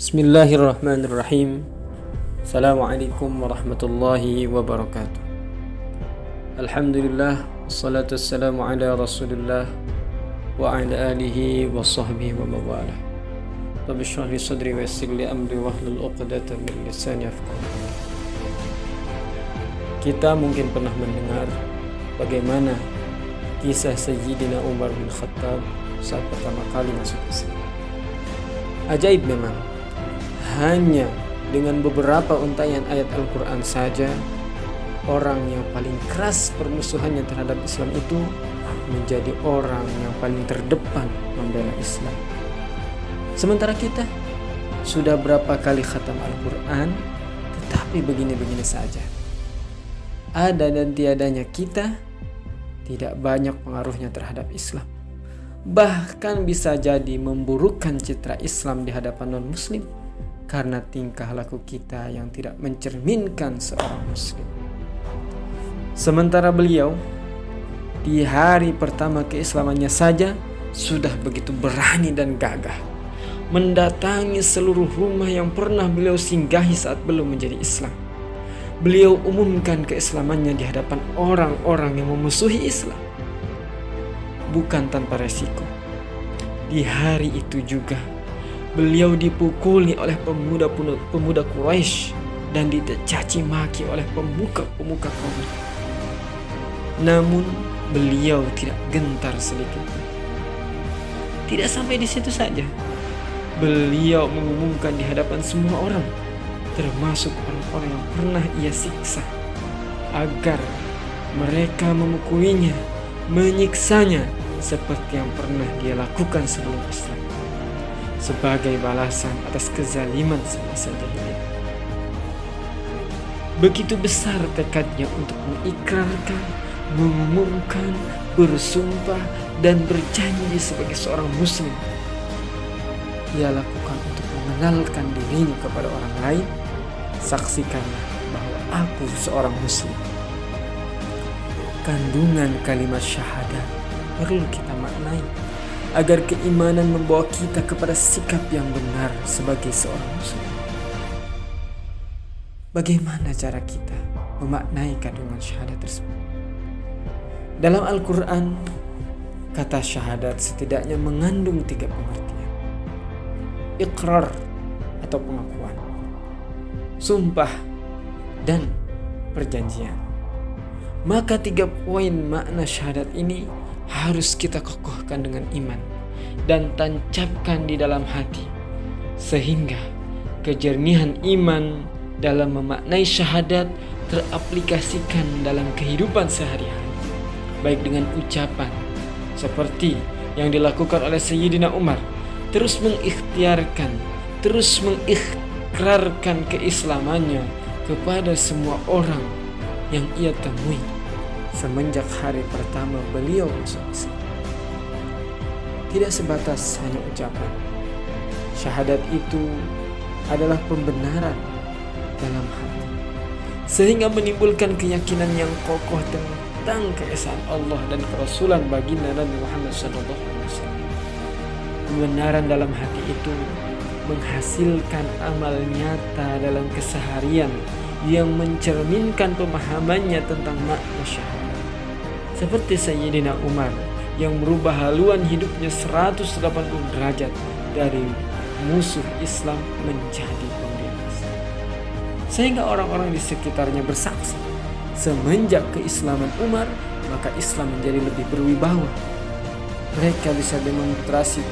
Bismillahirrahmanirrahim. Assalamualaikum warahmatullahi wabarakatuh. Alhamdulillah, wassalatu wassalamu ala rasulillah wa ala alihi wa sahbihi wa mawalah. Rabbi shrah li sadri wa yassir li amri wahlul 'uqdatam min lisani yafqahu. Kita mungkin pernah mendengar bagaimana kisah Sayyidina Umar bin Khattab saat pertama kali masuk Islam. Ajaib memang. Hanya dengan beberapa untaian ayat Al-Quran saja, orang yang paling keras permusuhannya terhadap Islam itu menjadi orang yang paling terdepan membela Islam. Sementara kita sudah berapa kali khatam Al-Quran, tetapi begini-begini saja. Ada dan tiadanya kita tidak banyak pengaruhnya terhadap Islam. Bahkan bisa jadi memburukkan citra Islam di hadapan non-muslim karena tingkah laku kita yang tidak mencerminkan seorang muslim. Sementara beliau di hari pertama keislamannya saja sudah begitu berani dan gagah mendatangi seluruh rumah yang pernah beliau singgahi saat belum menjadi Islam. Beliau umumkan keislamannya di hadapan orang-orang yang memusuhi Islam. Bukan tanpa resiko. Di hari itu juga beliau dipukuli oleh pemuda Quraisy dan dicaci maki oleh pemuka kaum. Namun beliau tidak gentar sedikit. Tidak sampai di situ saja. Beliau mengumumkan di hadapan semua orang, termasuk orang-orang yang pernah ia siksa, agar mereka memukulinya, menyiksanya seperti yang pernah dia lakukan sebelum Islam, sebagai balasan atas kezaliman semasa jahiliyah. Begitu besar tekadnya untuk mengikrarkan, mengumumkan, bersumpah, dan berjanji sebagai seorang muslim. Ia lakukan untuk mengenalkan dirinya kepada orang lain. Saksikanlah bahwa aku seorang muslim. Kandungan kalimat syahadat perlu kita maknai agar keimanan membawa kita kepada sikap yang benar sebagai seorang muslim. Bagaimana cara kita memaknai kandungan syahadat tersebut? Dalam Al-Quran, kata syahadat setidaknya mengandung 3 pengertian. Iqrar atau pengakuan, sumpah, dan perjanjian. Maka 3 poin makna syahadat ini harus kita kokohkan dengan iman dan tancapkan di dalam hati, sehingga kejernihan iman dalam memaknai syahadat teraplikasikan dalam kehidupan sehari-hari, baik dengan ucapan seperti yang dilakukan oleh Sayyidina Umar, terus mengikhtiarkan, terus mengikrarkan keislamannya kepada semua orang yang ia temui semenjak hari pertama beliau masuk Islam. Tidak sebatas hanya ucapan. Syahadat itu adalah pembenaran dalam hati, sehingga menimbulkan keyakinan yang kokoh tentang keesaan Allah dan kerasulan baginda Nabi Muhammad SAW. Kebenaran dalam hati itu menghasilkan amal nyata dalam keseharian yang mencerminkan pemahamannya tentang makna syahadat. Seperti Sayyidina Umar yang merubah haluan hidupnya 180 derajat dari musuh Islam menjadi pembela Islam. Sehingga orang-orang di sekitarnya bersaksi, semenjak keislaman Umar, maka Islam menjadi lebih berwibawa. Mereka bisa demonstrasi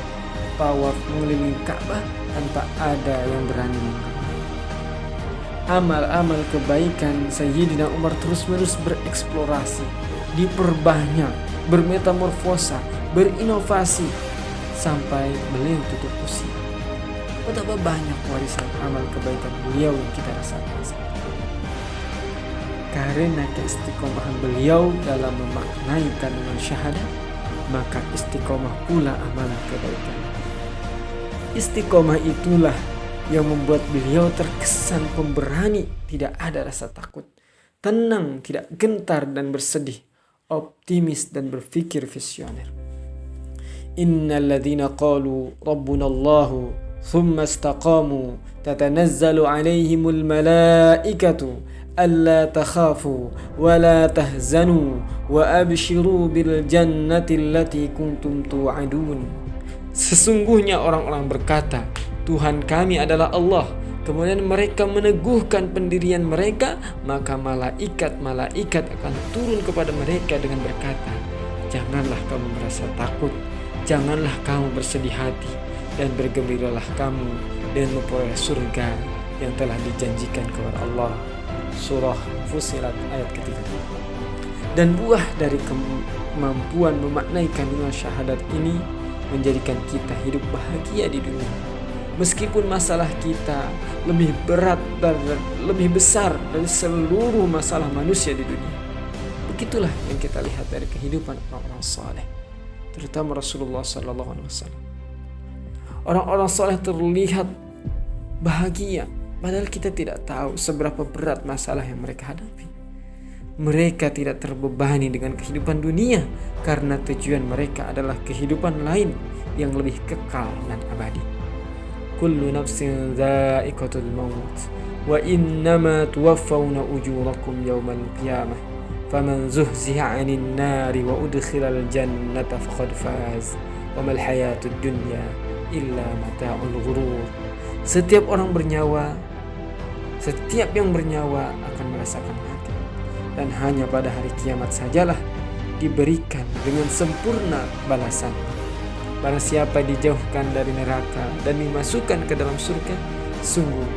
tawaf mengelilingi Ka'bah tanpa ada yang berani mengganggu. Amal-amal kebaikan Sayyidina Umar terus-menerus bereksplorasi, diperbanyak, bermetamorfosa, berinovasi, sampai beliau tutup usia. Betapa banyak warisan amal kebaikan beliau yang kita rasakan saat ini. Karena keistiqomahan beliau dalam memaknai kandungan syahadat, maka istiqomah pula amalan kebaikan. Istiqomah itulah yang membuat beliau terkesan pemberani, tidak ada rasa takut, tenang, tidak gentar dan bersedih, optimis dan berpikir visioner. Innal ladzina qalu rabbuna Allahu thumma istaqamu tatanazzalu alaihimul malaikatu alla takhafu wa la tahzanu wa abshiru bil jannati allati kuntum tu'adun. Sesungguhnya orang-orang berkata, Tuhan kami adalah Allah. Kemudian mereka meneguhkan pendirian mereka, maka malaikat-malaikat akan turun kepada mereka dengan berkata, janganlah kamu merasa takut, janganlah kamu bersedih hati, dan bergembiralah kamu dengan memperoleh surga yang telah dijanjikan kepada Allah. Surah Fussilat ayat ketiga. Dan buah dari kemampuan memaknai kandungan syahadat ini menjadikan kita hidup bahagia di dunia. Meskipun masalah kita lebih berat dan lebih besar dari seluruh masalah manusia di dunia. Begitulah yang kita lihat dari kehidupan orang-orang saleh, terutama Rasulullah SAW. Orang-orang saleh terlihat bahagia, padahal kita tidak tahu seberapa berat masalah yang mereka hadapi. Mereka tidak terbebani dengan kehidupan dunia karena tujuan mereka adalah kehidupan lain yang lebih kekal dan abadi. Kullu nafsin dha'iqatul maut wa innama tuwaffawna ujurakum yawmal qiyamah faman zuhziha 'anil nari wa udkhilal jannata faqad faz wa mal hayatud dunya illa mata'ul ghurur. Setiap yang bernyawa akan merasakan mati, dan hanya pada hari kiamat sajalah diberikan dengan sempurna balasan. Barang siapa dijauhkan dari neraka dan dimasukkan ke dalam surga, sungguh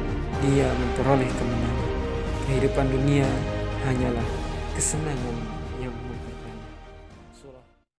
dia memperoleh kemenangan. Kehidupan dunia hanyalah kesenangan